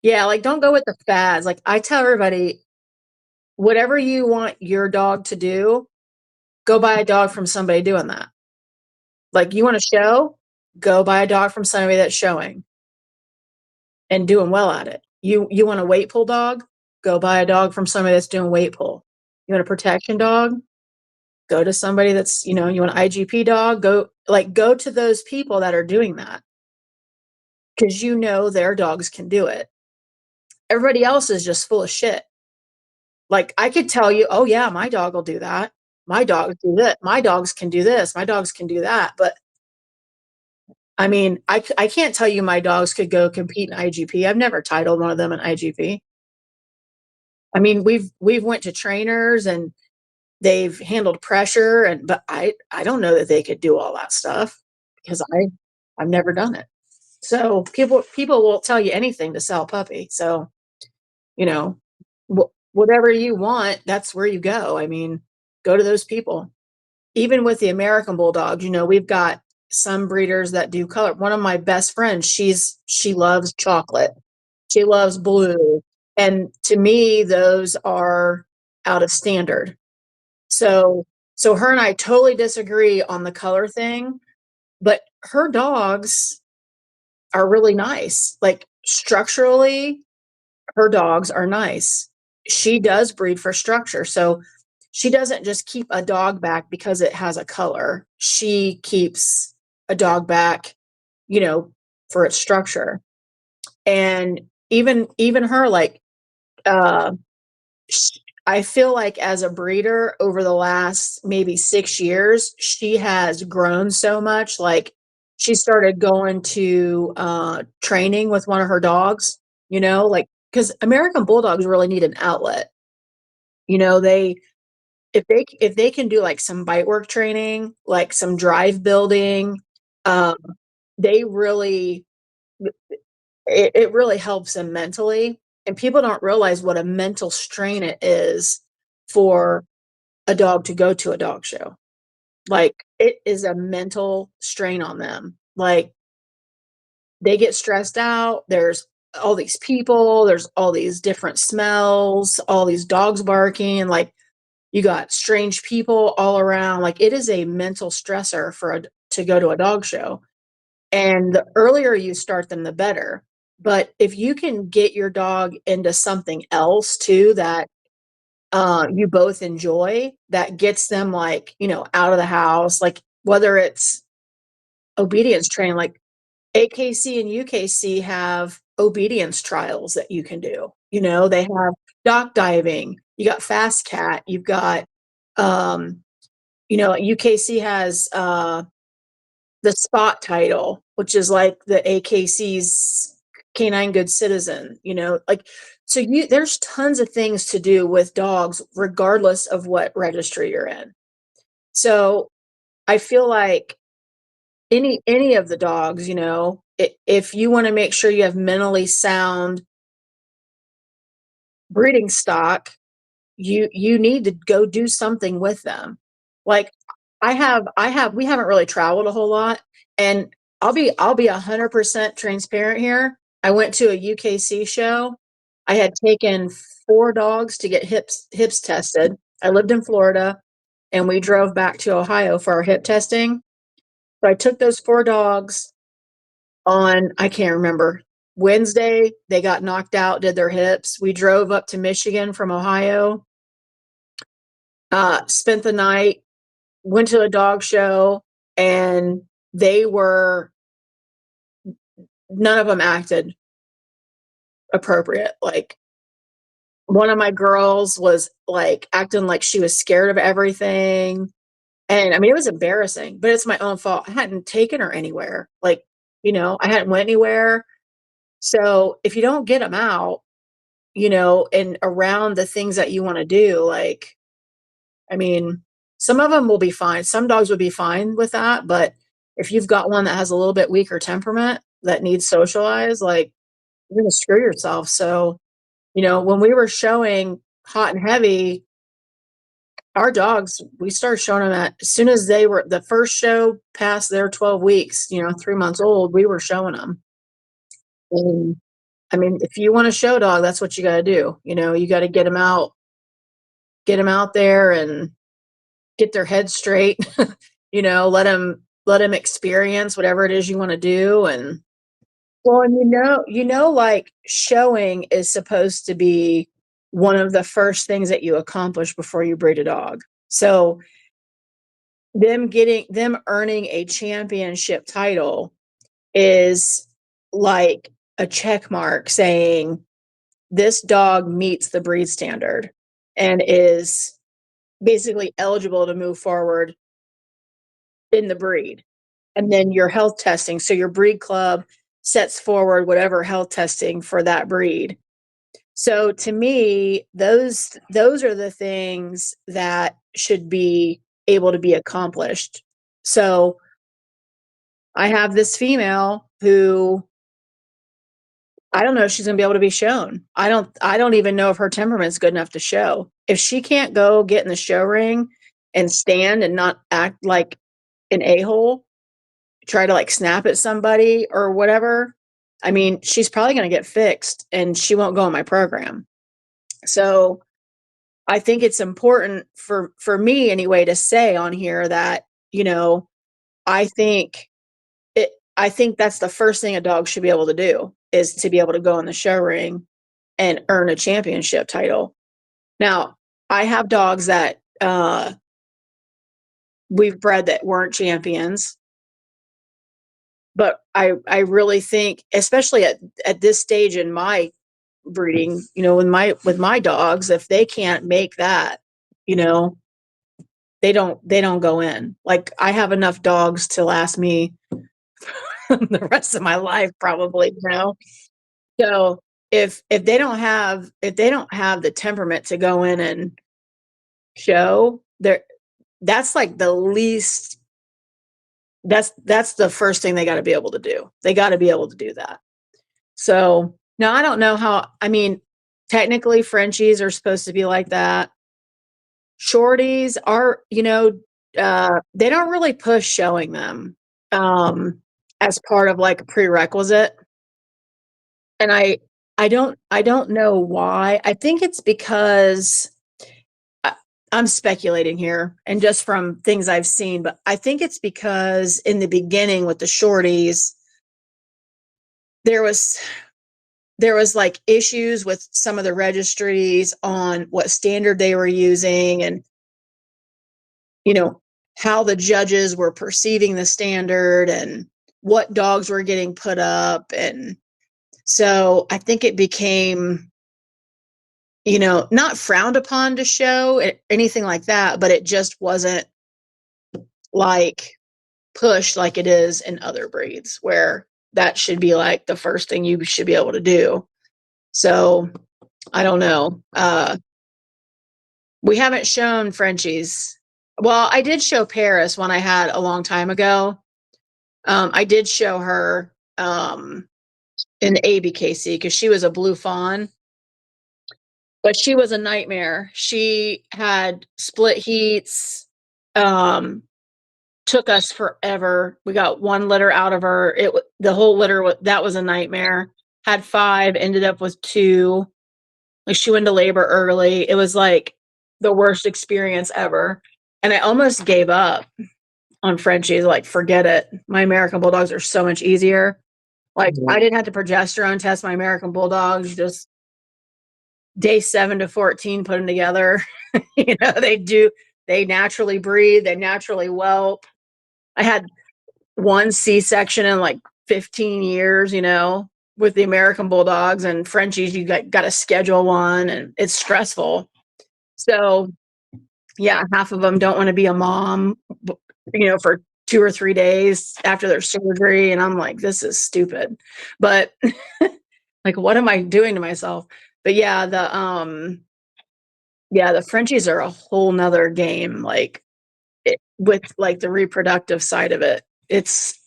Yeah, like, don't go with the fads. Like, I tell everybody, whatever you want your dog to do, go buy a dog from somebody doing that. Like, you want to show? Go buy a dog from somebody that's showing and doing well at it. You want a weight pull dog? Go buy a dog from somebody that's doing weight pull. You want a protection dog? Go to somebody that's, you want an IGP dog? Go to those people that are doing that because their dogs can do it. Everybody else is just full of shit. Like, I could tell you, oh yeah, my dog will do that. My dogs do that. My dogs can do this. My dogs can do that. But I mean, I can't tell you my dogs could go compete in IGP. I've never titled one of them an IGP. I mean, we've went to trainers and they've handled pressure but I don't know that they could do all that stuff because I've never done it. So people will tell you anything to sell a puppy. So, you know, whatever you want, that's where you go. I mean, go to those people. Even with the American Bulldogs, we've got some breeders that do color. One of my best friends, she loves chocolate. She loves blue. And to me, those are out of standard. So her and I totally disagree on the color thing, but her dogs are really nice. Like, structurally, her dogs are nice. She does breed for structure. So she doesn't just keep a dog back because it has a color. She keeps a dog back, for its structure. And even her, like, uh, I feel like as a breeder over the last maybe 6 years, she has grown so much. Like, she started going to training with one of her dogs, like, because American Bulldogs really need an outlet. They if they can do like some bite work training, like some drive building, um, they really it really helps them mentally. And people don't realize what a mental strain it is for a dog to go to a dog show. Like, it is a mental strain on them. Like, they get stressed out. There's all these people, there's all these different smells, all these dogs barking, like, you got strange people all around. Like, it is a mental stressor to go to a dog show. And the earlier you start them, the better. But if you can get your dog into something else too that you both enjoy, that gets them, like, out of the house, like, whether it's obedience training, like AKC and UKC have obedience trials that you can do. They have dock diving. You got fast cat. You've got, UKC has the spot title, which is like the AKC's canine good citizen, like, so there's tons of things to do with dogs regardless of what registry you're in. So I feel like any of the dogs, if you want to make sure you have mentally sound breeding stock, you need to go do something with them. Like, we haven't really traveled a whole lot, and I'll be 100% transparent here. I went to a UKC show. I had taken 4 dogs to get hips tested. I lived in Florida, and we drove back to Ohio for our hip testing. So I took those 4 dogs on, I can't remember, Wednesday. They got knocked out, did their hips. We drove up to Michigan from Ohio, spent the night, went to a dog show, and none of them acted appropriate. Like, one of my girls was like acting like she was scared of everything. And I mean, it was embarrassing, but it's my own fault. I hadn't taken her anywhere. Like, I hadn't went anywhere. So if you don't get them out, and around the things that you want to do, like, I mean, some of them will be fine. Some dogs would be fine with that. But if you've got one that has a little bit weaker temperament that needs socialized, like, you're going to screw yourself. So, when we were showing hot and heavy, our dogs, we started showing them as soon as they were the first show past their 12 weeks, 3 months old, we were showing them. I mean, if you want a show dog, that's what you got to do. You got to get them out there and get their head straight. Let them experience whatever it is you want to do. And well, and like showing is supposed to be one of the first things that you accomplish before you breed a dog. So them earning a championship title is like a check mark saying this dog meets the breed standard and is basically eligible to move forward in the breed. And then your health testing. So your breed club sets forward whatever health testing for that breed. So to me, those are the things that should be able to be accomplished. So I have this female who I don't know if she's going to be able to be shown. I don't even know if her temperament's good enough to show. If she can't go get in the show ring and stand and not act like an a-hole, try to like snap at somebody or whatever, I mean, she's probably going to get fixed and she won't go in my program. So I think it's important for me anyway to say on here that, I think I think that's the first thing a dog should be able to do is to be able to go in the show ring and earn a championship title. Now, I have dogs that we've bred that weren't champions, but I really think, especially at this stage in my breeding, with my dogs, if they can't make that, they don't go in. Like I have enough dogs to last me the rest of my life probably. So if they don't have the temperament to go in and show, that's like the least, that's the first thing they got to be able to do. They got to be able to do that. So now I don't know how, I mean, technically Frenchies are supposed to be like that. Shorties are, they don't really push showing them as part of like a prerequisite. And I don't know why. I think it's because I'm speculating here and just from things I've seen, but I think it's because in the beginning with the shorties, there was like issues with some of the registries on what standard they were using and, how the judges were perceiving the standard and what dogs were getting put up. And so I think it became, not frowned upon to show anything like that, but it just wasn't like pushed like it is in other breeds where that should be like the first thing you should be able to do. So I don't know. We haven't shown Frenchies. Well, I did show Paris one I had a long time ago. I did show her in ABKC because she was a blue fawn. But she was a nightmare. She had split heats, took us forever. We got one litter out of her. The whole litter, that was a nightmare. Had 5, ended up with 2. Like she went to labor early. It was like the worst experience ever. And I almost gave up on Frenchies, like forget it. My American Bulldogs are so much easier. Like I didn't have to progesterone test my American Bulldogs, just day 7 to 14, put them together. They naturally breathe, they naturally whelp. I had one C-section in like 15 years, with the American Bulldogs, and Frenchies, you got to schedule one and it's stressful. So yeah, half of them don't want to be a mom, for 2 or 3 days after their surgery. And I'm like, this is stupid, but like, what am I doing to myself? But yeah, the Frenchies are a whole nother game. Like with like the reproductive side of it, it's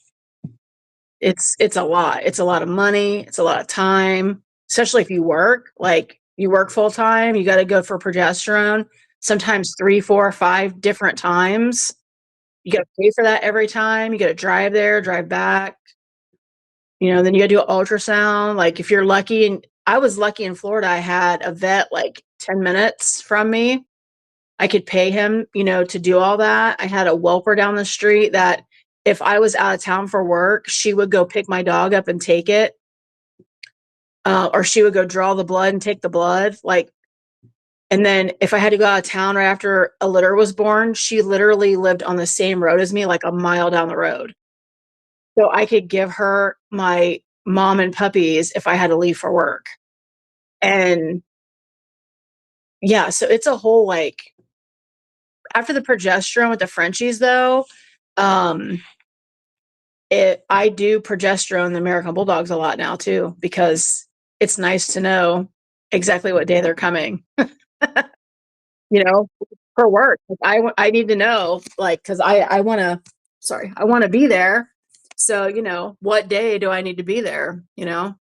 a lot. It's a lot of money. It's a lot of time, especially if you work. Like you work full time, you got to go for progesterone. Sometimes 3, 4, 5 different times. You got to pay for that every time. You got to drive there, drive back. You know, then you gotta do an ultrasound. Like if you're lucky, and I was lucky in Florida, I had a vet like 10 minutes from me. I could pay him, you know, to do all that. I had a whelper down the street that if I was out of town for work, she would go pick my dog up and take it. Or she would go draw the blood and take the blood. Like, and then if I had to go out of town right after a litter was born, she literally lived on the same road as me, like a mile down the road. So I could give her my mom and puppies if I had to leave for work. And yeah, so it's a whole like after the progesterone with the Frenchies though, um, I do progesterone the American Bulldogs a lot now too, because it's nice to know exactly what day they're coming, you know, for work. Like I need to know, like, because I want to, sorry, I want to be there. So, you know, what day do I need to be there, you know?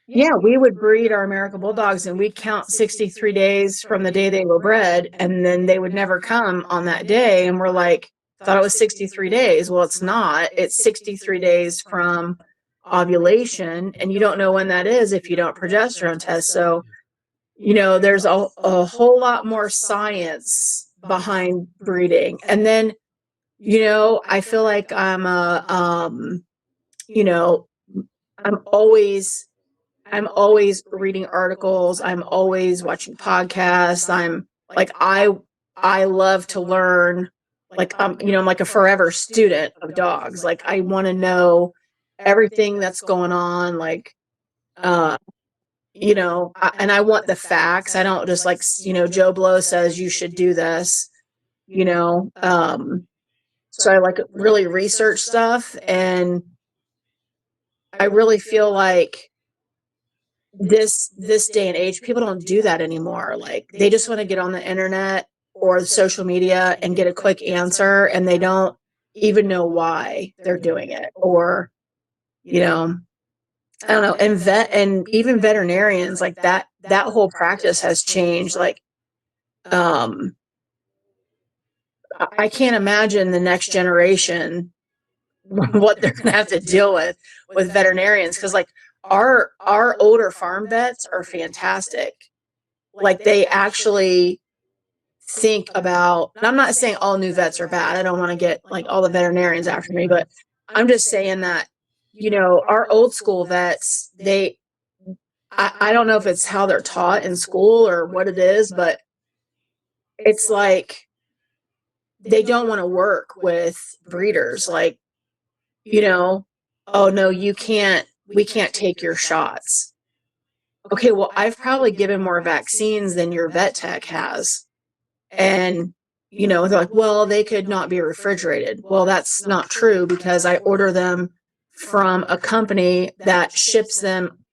Yeah, we would breed our American Bulldogs and we'd count 63 days from the day they were bred, and then they would never come on that day. And we're like, thought it was 63 days. Well, it's not. It's 63 days from ovulation, and you don't know when that is if you don't progesterone test. So, you know, there's a whole lot more science behind breeding. And then, you know, I feel like you know, I'm always I'm always reading articles. I'm always watching podcasts. I'm like, I love to learn. Like, you know, I'm like a forever student of dogs. Like, I want to know everything that's going on. Like, uh, you know, and I want the facts. I don't just like, you know, Joe Blow says you should do this, you know. So I like really research stuff, and I really feel like this day and age, people don't do that anymore. Like they just want to get on the internet or social media and get a quick answer, and they don't even know why they're doing it. Or, you know, I don't know. And even veterinarians, like that whole practice has changed. Like, um, I can't imagine the next generation what they're gonna have to deal with veterinarians, because like our older farm vets are fantastic. Like they actually think about, and I'm not saying all new vets are bad. I don't want to get like all the veterinarians after me, but I'm just saying that, you know, our old school vets, I don't know if it's how they're taught in school or what it is, but it's like they don't want to work with breeders. Like, you know, oh no, we can't take your shots. Okay, well, I've probably given more vaccines than your vet tech has. And, you know, they're like, well, they could not be refrigerated. Well, that's not true, because I order them from a company that ships them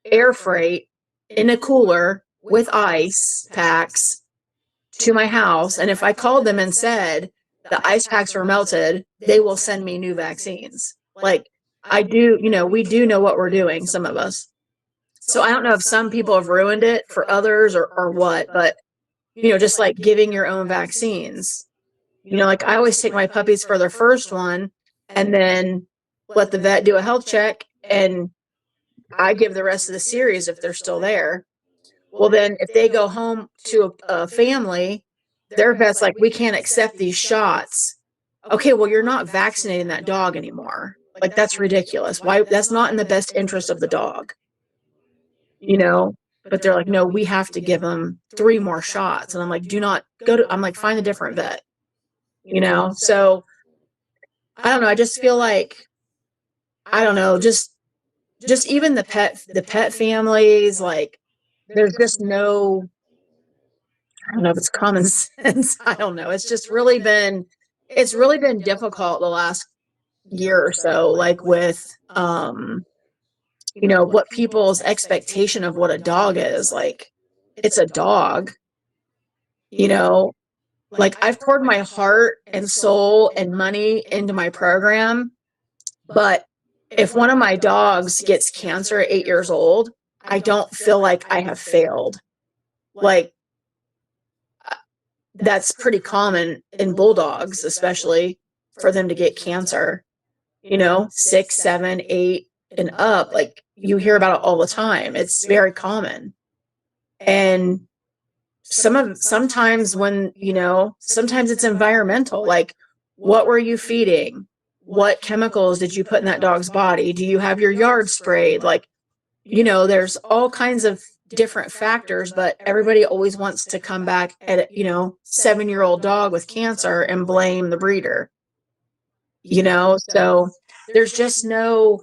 air freight in a cooler with ice packs to my house. And if I called them and said the ice packs were melted, they will send me new vaccines. Like I do, you know, we do know what we're doing, some of us. So I don't know if some people have ruined it for others or what, but you know, just like giving your own vaccines. You know, like I always take my puppies for their first one and then let the vet do a health check, and I give the rest of the series if they're still there. Well, then if they go home to a family, their vet's like, we can't accept these shots. Okay, well, you're not vaccinating that dog anymore. Like that's ridiculous. Why? That's not in the best interest of the dog, you know? But they're like, no, we have to give them 3 more shots. And I'm like, do not go to, I'm like, find a different vet, you know? So I don't know. I just feel like, I don't know, just even the pet families, like there's just no, I don't know if it's common sense. I don't know. It's really been difficult the last year or so, like with, you know, what people's expectation of what a dog is. Like it's a dog, you know, like I've poured my heart and soul and money into my program, but if one of my dogs gets cancer at 8 years old, I don't feel like I have failed. Like that's pretty common in bulldogs, especially for them to get cancer, you know, 6, 7, 8. and up, like you hear about it all the time. It's very common. And sometimes when, sometimes it's environmental, like what were you feeding? What chemicals did you put in that dog's body? Do you have your yard sprayed? Like, there's all kinds of different factors, but everybody always wants to come back at, 7-year-old dog with cancer and blame the breeder, so there's just no,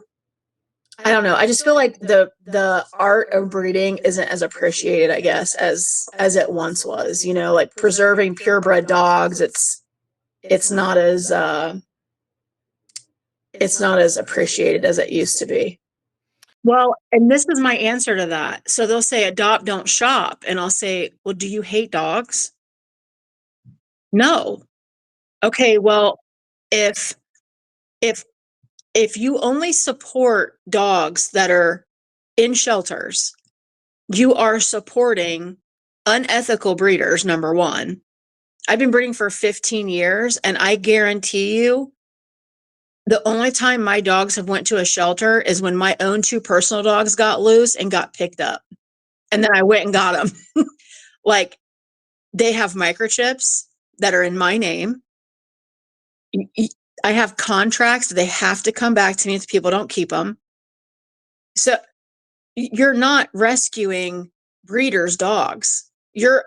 I don't know. I just feel like the art of breeding isn't as appreciated, I guess, as it once was. Like preserving purebred dogs, it's not as appreciated as it used to be. Well, and this is my answer to that. So they'll say adopt, don't shop, and I'll say, well, do you hate dogs? No. Okay, well, if if if you only support dogs that are in shelters, you are supporting unethical breeders, number one. I've been breeding for 15 years, and I guarantee you the only time my dogs have went to a shelter is when my own 2 personal dogs got loose and got picked up. And then I went and got them. Like, they have microchips that are in my name. I have contracts. They have to come back to me if people don't keep them. So you're not rescuing breeders' dogs. You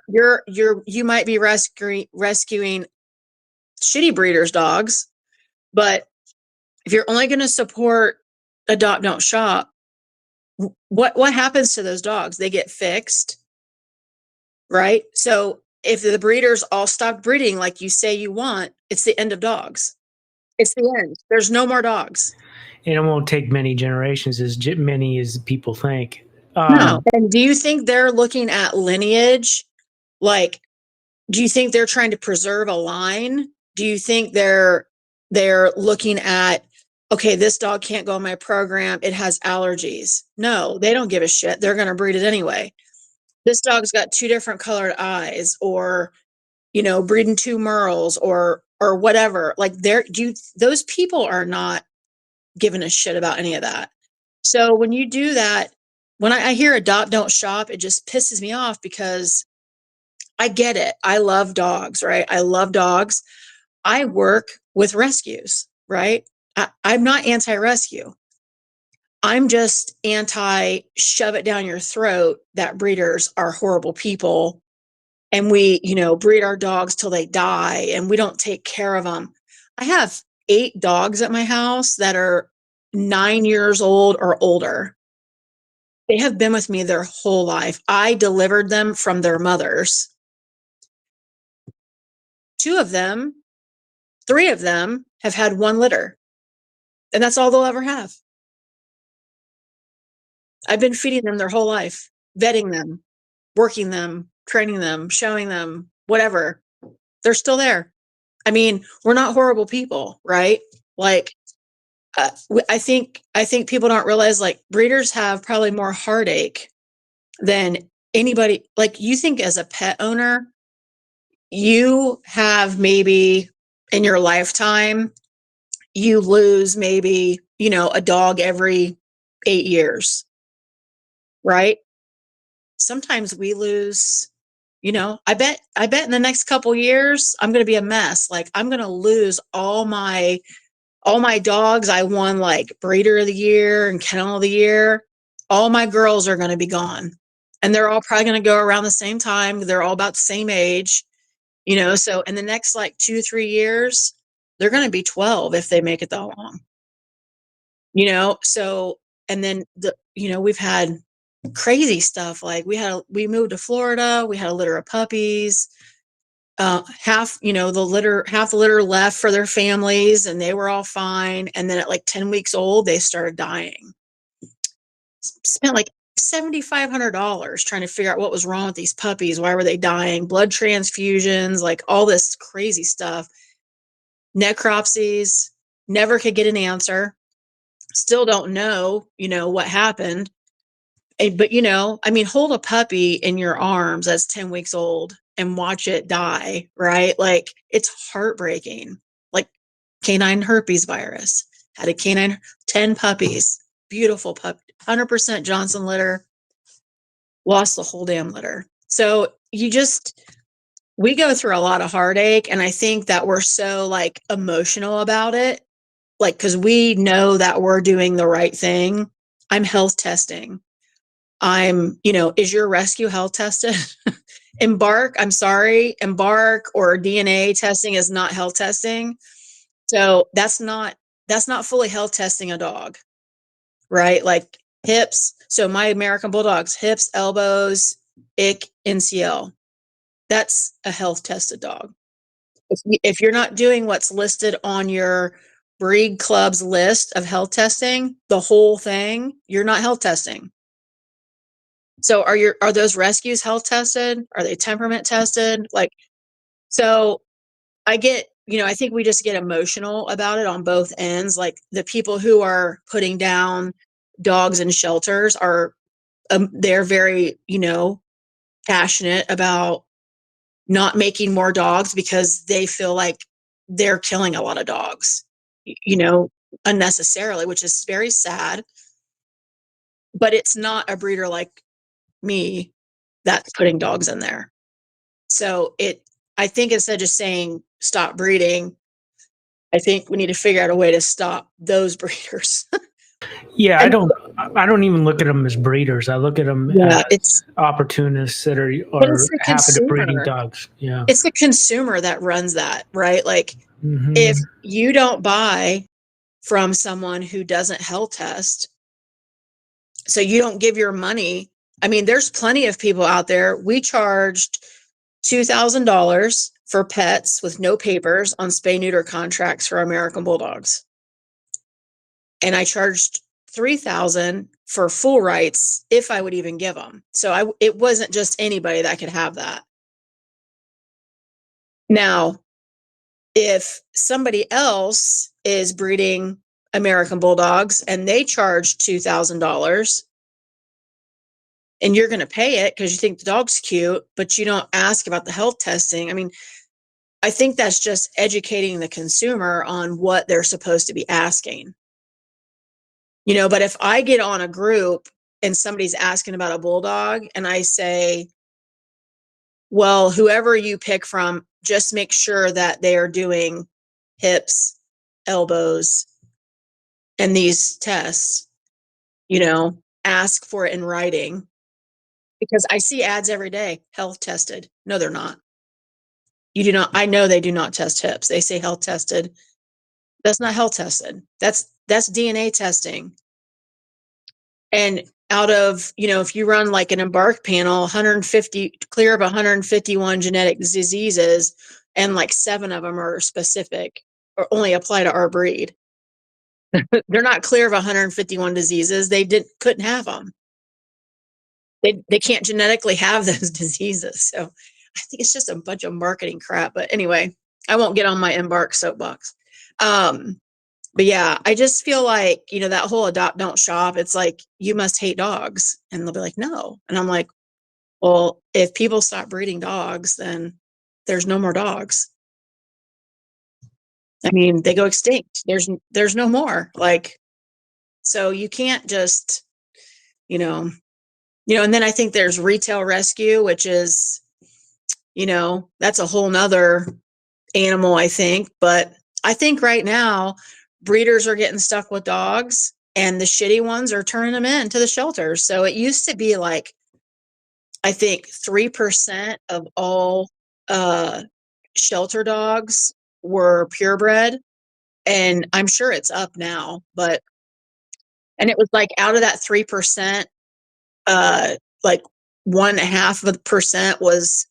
might be rescuing shitty breeders' dogs, but if you're only going to support adopt, don't shop, what happens to those dogs? They get fixed, right? So if the breeders all stop breeding like you say you want, it's the end of dogs. It's the end. There's no more dogs. And it won't take many generations, as many as people think. No. And do you think they're looking at lineage? Like, do you think they're trying to preserve a line? Do you think they're looking at, okay, this dog can't go in my program, it has allergies? No, they don't give a shit. They're going to breed it anyway. This dog's got 2 different colored eyes, or breeding 2 merles, or whatever. Like, those people are not giving a shit about any of that. So when you do that, when I hear adopt, don't shop, it just pisses me off, because I get it. I love dogs, right? I love dogs. I work with rescues, right? I'm not anti-rescue. I'm just anti-shove it down your throat that breeders are horrible people, and we, breed our dogs till they die, and we don't take care of them. I have 8 dogs at my house that are 9 years old or older. They have been with me their whole life. I delivered them from their mothers. 3 of them have had 1 litter, and that's all they'll ever have. I've been feeding them their whole life, vetting them, working them, training them, showing them, whatever. They're still there. I mean, we're not horrible people, right? Like, I think people don't realize, like, breeders have probably more heartache than anybody. Like, you think as a pet owner, you have maybe in your lifetime, you lose maybe, a dog every 8 years, right? Sometimes we lose, I bet in the next couple years, I'm going to be a mess. Like, I'm going to lose all my dogs. I won like breeder of the year and kennel of the year. All my girls are going to be gone, and they're all probably going to go around the same time. They're all about the same age, so in the next like 2-3 years, they're going to be 12 if they make it that long, so, and then we've had crazy stuff. Like, we moved to Florida, we had a litter of puppies. Half the litter left for their families, and they were all fine. And then at like 10 weeks old, they started dying. Spent like $7,500 trying to figure out what was wrong with these puppies. Why were they dying? Blood transfusions, like all this crazy stuff. Necropsies, never could get an answer. Still don't know, what happened. But, hold a puppy in your arms that's 10 weeks old and watch it die, right? Like, it's heartbreaking. Like, canine herpes virus, had a 10 puppies, beautiful pup, 100% Johnson litter, lost the whole damn litter. So we go through a lot of heartache. And I think that we're so like emotional about it. Like, cause we know that we're doing the right thing. I'm health testing. Is your rescue health tested? Embark or DNA testing is not health testing. So that's not fully health testing a dog, right? Like hips. So my American Bulldogs, hips, elbows, ick, NCL. That's a health tested dog. If you're not doing what's listed on your breed club's list of health testing, the whole thing, you're not health testing. So are those rescues health tested? Are they temperament tested? Like, so I think we just get emotional about it on both ends. Like the people who are putting down dogs in shelters they're very, passionate about not making more dogs because they feel like they're killing a lot of dogs, unnecessarily, which is very sad. But it's not a breeder like me that's putting dogs in there. So I think instead of just saying stop breeding, I think we need to figure out a way to stop those breeders. Yeah, And I don't even look at them as breeders. I look at them yeah, as opportunists that but are it's the happy to breeding consumer. dogs. Yeah. It's the consumer that runs that, right? Like if Mm-hmm. you don't buy from someone who doesn't health test, so you don't give your money. I mean, there's plenty of people out there. We charged $2,000 for pets with no papers on spay neuter contracts for American Bulldogs. And I charged $3,000 for full rights if I would even give them. So it wasn't just anybody that could have that. Now, if somebody else is breeding American Bulldogs and they charge $2,000 and you're going to pay it because you think the dog's cute, but you don't ask about the health testing. I mean, I think that's just educating the consumer on what they're supposed to be asking. But if I get on a group and somebody's asking about a bulldog and I say, well, whoever you pick from, just make sure that they are doing hips, elbows, and these tests, ask for it in writing, because I see ads every day, health tested. No, they're not. You do not. I know they do not test hips. They say health tested. That's not health tested. That's DNA testing. And out of, if you run like an Embark panel, 150 clear of 151 genetic diseases, and like 7 of them are specific or only apply to our breed. They're not clear of 151 diseases. They couldn't have them. They can't genetically have those diseases. So I think it's just a bunch of marketing crap. But anyway, I won't get on my Embark soapbox. But yeah, I just feel like, that whole adopt, don't shop. It's like, you must hate dogs. And they'll be like, no. And I'm like, well, if people stop breeding dogs, then there's no more dogs. I mean, they go extinct. There's no more. Like, so you can't just, and then I think there's retail rescue, which is, that's a whole nother animal, I think. But I think right now breeders are getting stuck with dogs and the shitty ones are turning them into the shelters. So it used to be like, I think 3% of all shelter dogs were purebred. And I'm sure it's up now, and it was like out of that 3%, like 1.5% was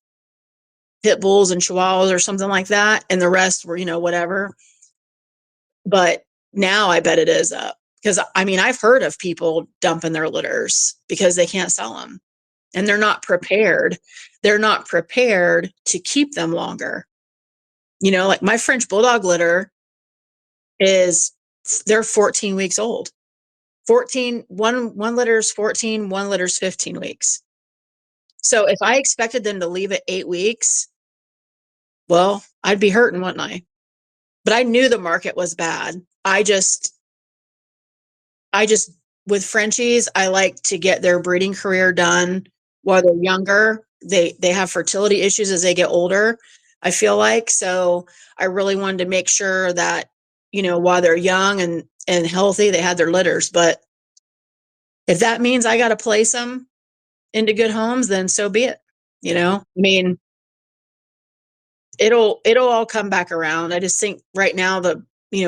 pit bulls and chihuahuas or something like that. And the rest were, whatever. But now I bet it is up, because I mean, I've heard of people dumping their litters because they can't sell them and they're not prepared. They're not prepared to keep them longer. Like my French Bulldog litter they're 14 weeks old. 14, one litter's 14, one litter's 15 weeks. So if I expected them to leave at 8 weeks, well, I'd be hurting, wouldn't I? But I knew the market was bad. I just with Frenchies, I like to get their breeding career done while they're younger. They have fertility issues as they get older, I feel like. So I really wanted to make sure that, while they're young and healthy, they had their litters. But if that means I got to place them into good homes, then so be it. I mean, it'll all come back around. I just think right now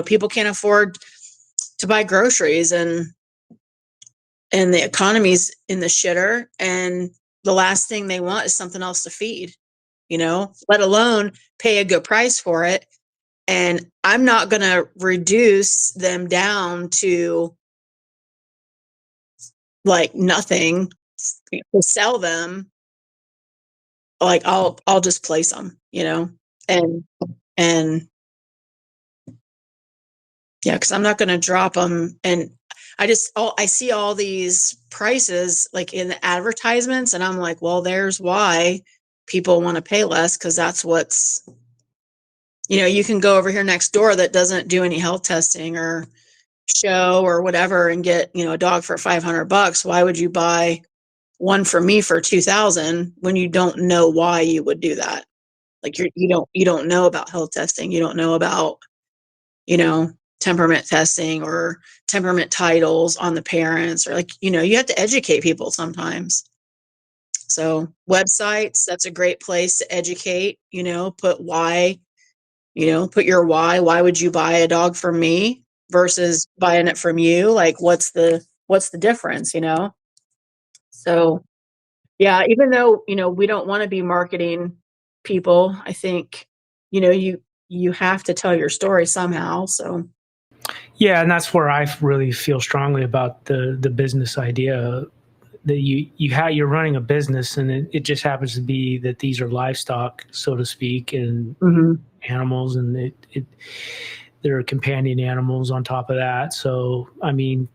people can't afford to buy groceries, and the economy's in the shitter, and the last thing they want is something else to feed, let alone pay a good price for it. And I'm not going to reduce them down to like nothing to sell them. Like I'll just place them, and yeah, because I'm not going to drop them. And I see all these prices like in the advertisements, and I'm like, well, there's why people want to pay less, because that's what's, you can go over here next door that doesn't do any health testing or show or whatever and get, a dog for $500. Why would you buy one from me for 2,000 when you don't know why you would do that? Like you don't know about health testing. You don't know about, temperament testing or temperament titles on the parents, or you have to educate people sometimes. So websites, that's a great place to educate, put why, put your why would you buy a dog from me versus buying it from you? Like what's the difference, So yeah, even though, we don't want to be marketing people, I think, you have to tell your story somehow. So Yeah, and that's where I really feel strongly about the business idea, that you're running a business, and it just happens to be that these are livestock, so to speak, and animals, and there are companion animals on top of that. So I mean,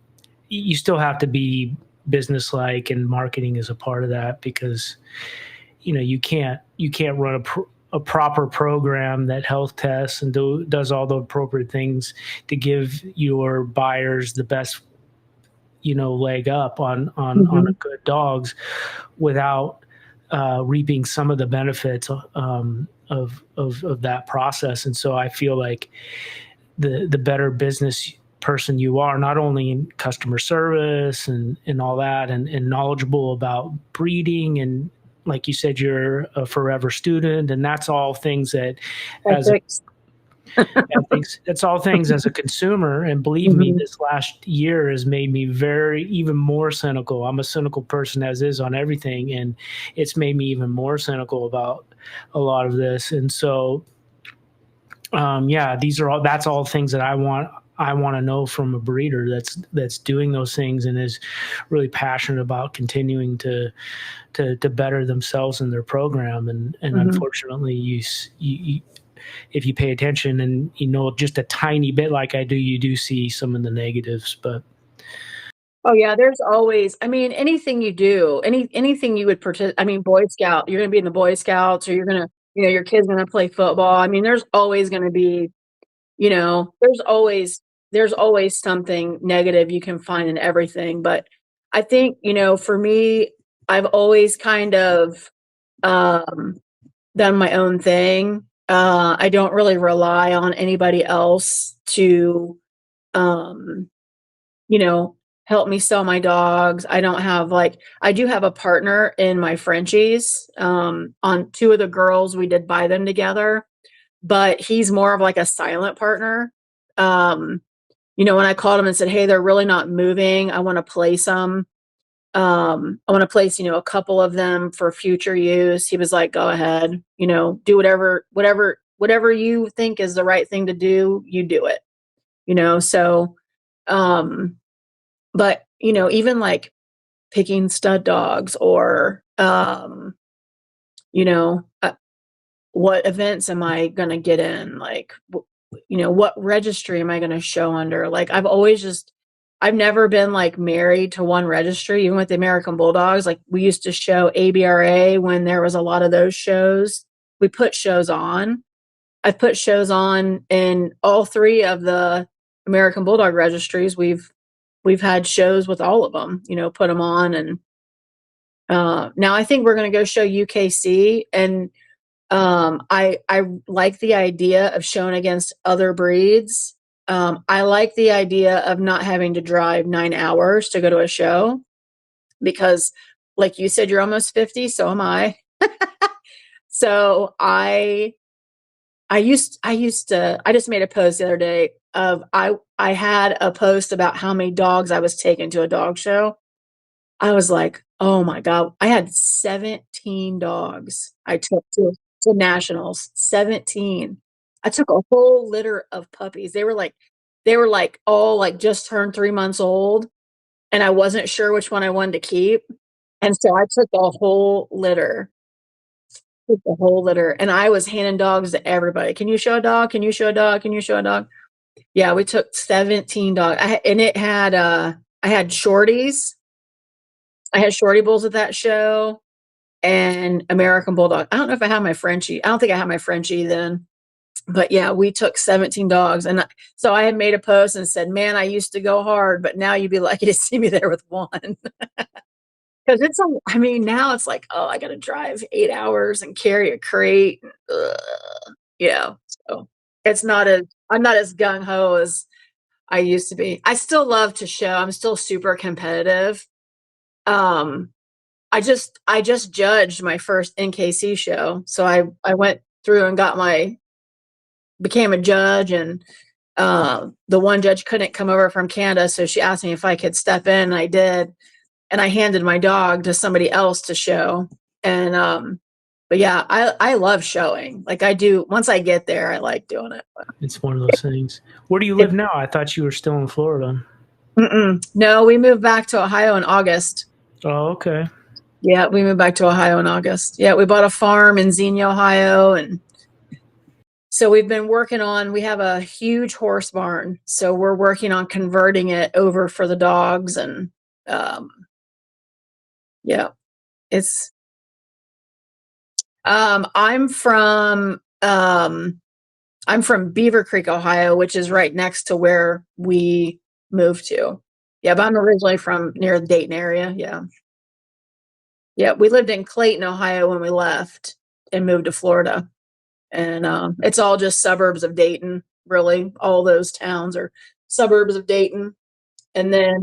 you still have to be business-like, and marketing is a part of that, because you can't run a proper program that health tests and does all the appropriate things to give your buyers the best leg up on a good dogs without reaping some of the benefits of that process. And so I feel like the better business person you are, not only in customer service and all that, and knowledgeable about breeding, and like you said, you're a forever student, and that's all things that it's all things as a consumer. And believe me, this last year has made me even more cynical. I'm a cynical person as is on everything, and it's made me even more cynical about a lot of this. And so that's all things that I want to know from a breeder that's doing those things and is really passionate about continuing to better themselves in their program. And unfortunately, you if you pay attention and just a tiny bit like I do, you do see some of the negatives. But oh yeah, there's always, I mean, anything you do, anything you would I mean, Boy Scout, you're going to be in the Boy Scouts, or you're going to, your kid's going to play football. I mean, there's always going to be, there's always something negative you can find in everything. But I think, for me, I've always kind of done my own thing. I don't really rely on anybody else to, help me sell my dogs. I don't have I do have a partner in my Frenchies. On two of the girls, we did buy them together, but he's more of like a silent partner. When I called him and said, hey, they're really not moving, I want to place them. I want to place, a couple of them for future use. He was like, go ahead, do whatever you think is the right thing to do, you do it, so, but, even like picking stud dogs, or, what events am I going to get in? Like, what registry am I going to show under? Like, I've never been like married to one registry, even with the American Bulldogs. Like, we used to show ABRA when there was a lot of those shows. We put shows on. I've put shows on in all three of the American Bulldog registries. We've we've had shows with all of them, you know, put them on. And now I think we're going to go show UKC. And I like the idea of showing against other breeds. I like the idea of not having to drive 9 hours to go to a show because, like you said, you're almost 50, so am I. So I just made a post the other day of I had a post about how many dogs I was taking to a dog show. I was like, "Oh my god." I had 17 dogs I took to nationals, 17. I took a whole litter of puppies. They were like all like just turned 3 months old, and I wasn't sure which one I wanted to keep, and so I took the whole litter, and I was handing dogs to everybody. "Can you show a dog? Can you show a dog? Can you show a dog?" Yeah, we took 17 dogs. And it had, I had shorties. I had shorty bulls at that show and American Bulldog. I don't know if I had my Frenchie. I don't think I had my Frenchie then. But yeah, we took 17 dogs. And so I had made a post and said, "Man, I used to go hard, but now you'd be lucky to see me there with one." Because I mean, now it's like, oh, I got to drive 8 hours and carry a crate. Yeah. So it's not as, I'm not as gung ho as I used to be. I still love to show. I'm still super competitive. Um, I just judged my first NKC show. So I went through and became a judge, and the one judge couldn't come over from Canada, so she asked me if I could step in, and I did. And I handed my dog to somebody else to show. And but yeah, I love showing. Like I do once I get there, I like doing it. It's one of those things. Where do you live now? I thought you were still in Florida. No, we moved back to Ohio in August. Oh, okay. Yeah, we moved back to Ohio in August. Yeah, we bought a farm in Xenia, Ohio, and so we've been working on, we have a huge horse barn, so we're working on converting it over for the dogs. And um yeah, it's um I'm from um I'm from Beaver Creek, Ohio, which is right next to where we moved to. Yeah, but I'm originally from near the Dayton area. Yeah. Yeah, we lived in Clayton, Ohio when we left and moved to Florida. And it's all just suburbs of Dayton, really. All those towns are suburbs of Dayton. And then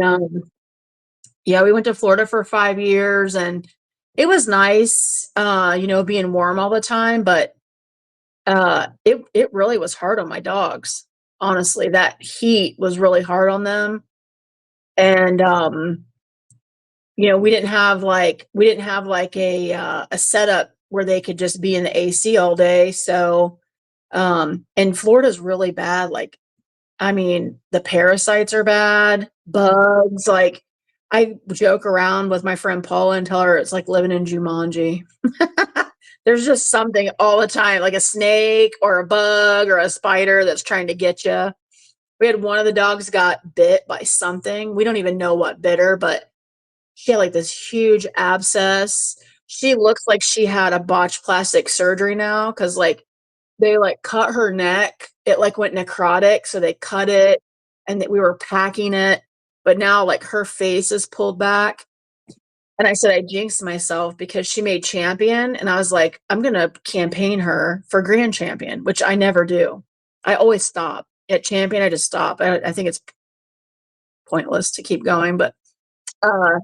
yeah, we went to Florida for 5 years, and it was nice, you know, being warm all the time, but it really was hard on my dogs. Honestly, that heat was really hard on them. And you know, we didn't have like a setup where they could just be in the AC all day. So and Florida's really bad. Like, I mean, the parasites are bad, bugs. Like, I joke around with my friend Paula and tell her it's like living in Jumanji. There's just something all the time, like a snake or a bug or a spider that's trying to get you. We had one of the dogs got bit by something. We don't even know what bit her, but she had like this huge abscess. She looks like she had a botched plastic surgery now because like they like cut her neck. It like went necrotic, so they cut it, and we were packing it. But now like her face is pulled back. And I said I jinxed myself because she made champion, and I was like, I'm gonna campaign her for grand champion, which I never do. I always stop at champion. I just stop. I think it's pointless to keep going, but uh,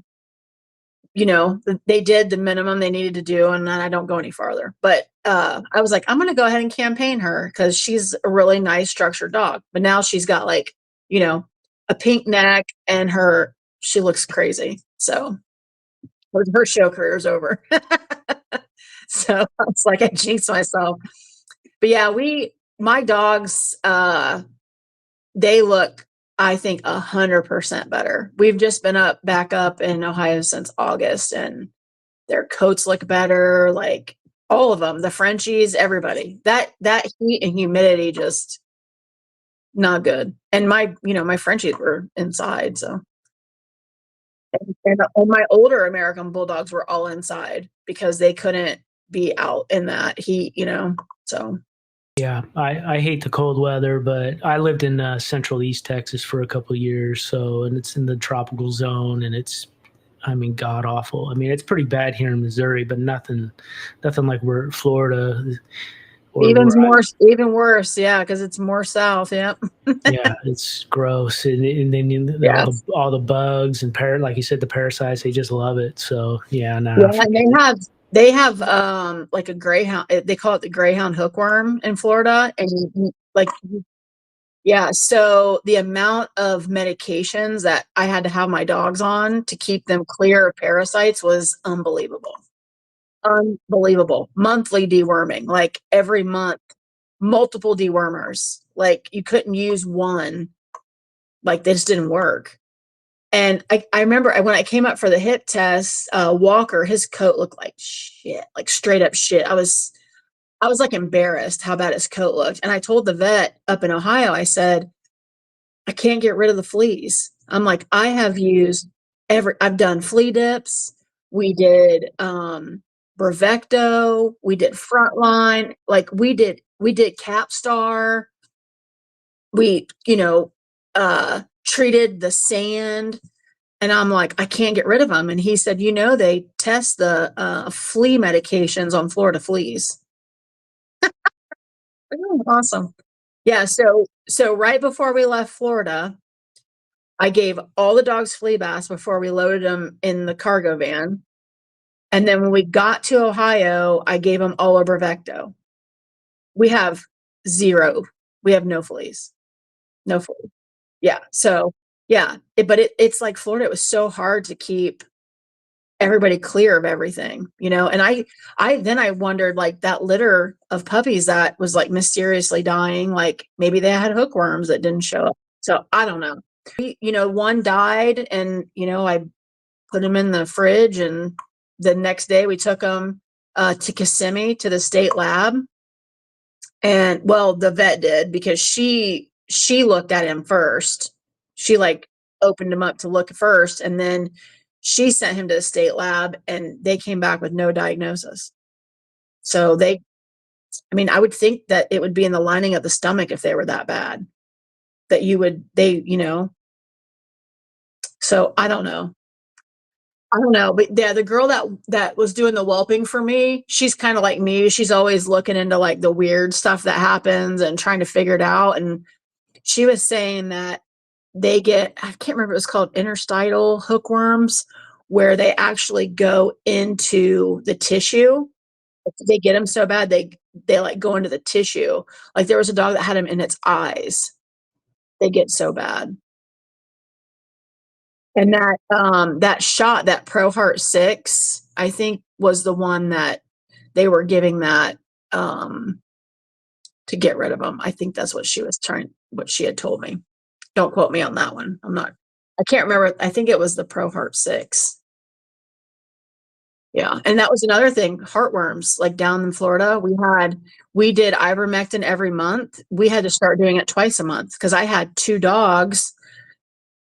you know, they did the minimum they needed to do, and then I don't go any farther. But I was like, I'm gonna go ahead and campaign her because she's a really nice structured dog. But now she's got like, you know, a pink neck, and she looks crazy. So her show career is over. So it's like I jinxed myself. But yeah, my dogs, they look, I think, 100% better. We've just been back up in Ohio since August, and their coats look better. Like all of them, the Frenchies, everybody. That heat and humidity just not good. And my Frenchies were inside, so. And my older American Bulldogs were all inside because they couldn't be out in that heat, you know. So Yeah, I hate the cold weather, but I lived in Central East Texas for a couple of years, so and it's in the tropical zone, and it's, I mean, god awful. I mean, it's pretty bad here in Missouri, but nothing like we're Florida or Even where I, more, even worse, yeah, because it's more south. Yep. yeah, it's gross, and then Yeah. all the bugs and like you said, the parasites, they just love it. So yeah, Yeah, nah, and forget it. they have like a greyhound. They call it the greyhound hookworm in Florida, and like yeah. So the amount of medications that I had to have my dogs on to keep them clear of parasites was unbelievable. Unbelievable. Monthly deworming, like every month, multiple dewormers. Like you couldn't use one. Like this didn't work. And I remember when I came up for the hip test, Walker, his coat looked like shit, like straight up shit. I was like embarrassed how bad his coat looked. And I told the vet up in Ohio, I said, I can't get rid of the fleas. I'm like, I have used I've done flea dips. We did Brevecto, we did Frontline, like we did Capstar, we, treated the sand. And I'm like, I can't get rid of them. And he said, they test the flea medications on Florida fleas. Oh, awesome. Yeah. So right before we left Florida, I gave all the dogs flea baths before we loaded them in the cargo van. And then when we got to Ohio, I gave them all a Brevecto. We have zero. We have no fleas. No fleas. Yeah. So yeah. It's like Florida. It was so hard to keep everybody clear of everything, and I wondered, like, that litter of puppies that was like mysteriously dying, like maybe they had hookworms that didn't show up. So I don't know. One died, and I put him in the fridge, and the next day we took him to Kissimmee to the state lab. And well, the vet did, because she looked at him first. She like opened him up to look first, and then she sent him to the state lab, and they came back with no diagnosis. So I mean, I would think that it would be in the lining of the stomach if they were that bad. That you would they, so I don't know. I don't know, but yeah, the girl that was doing the whelping for me, she's kind of like me. She's always looking into like the weird stuff that happens and trying to figure it out. And she was saying that they get, I can't remember, it was called interstitial hookworms, where they actually go into the tissue. They get them so bad they like go into the tissue. Like there was a dog that had them in its eyes. They get so bad. And that shot, that Pro Heart 6, I think was the one that they were giving that um to get rid of them. I think that's what she had told me. Don't quote me on that one. I can't remember. I think it was the Pro Heart 6. Yeah. And that was another thing, heartworms, like down in Florida, we did ivermectin every month. We had to start doing it twice a month because I had 2 dogs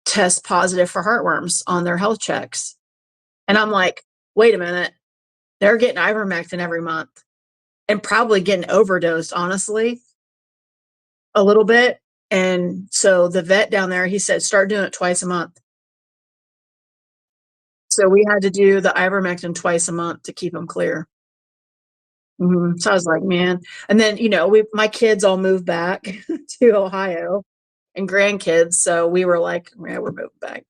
test positive for heartworms on their health checks. And I'm like, wait a minute, they're getting ivermectin every month and probably getting overdosed, honestly, a little bit. And so the vet down there, he said, start doing it twice a month. So we had to do the ivermectin twice a month to keep them clear. So I was like, man. And then, my kids all moved back to Ohio, and grandkids. So we were like, yeah, we're moving back.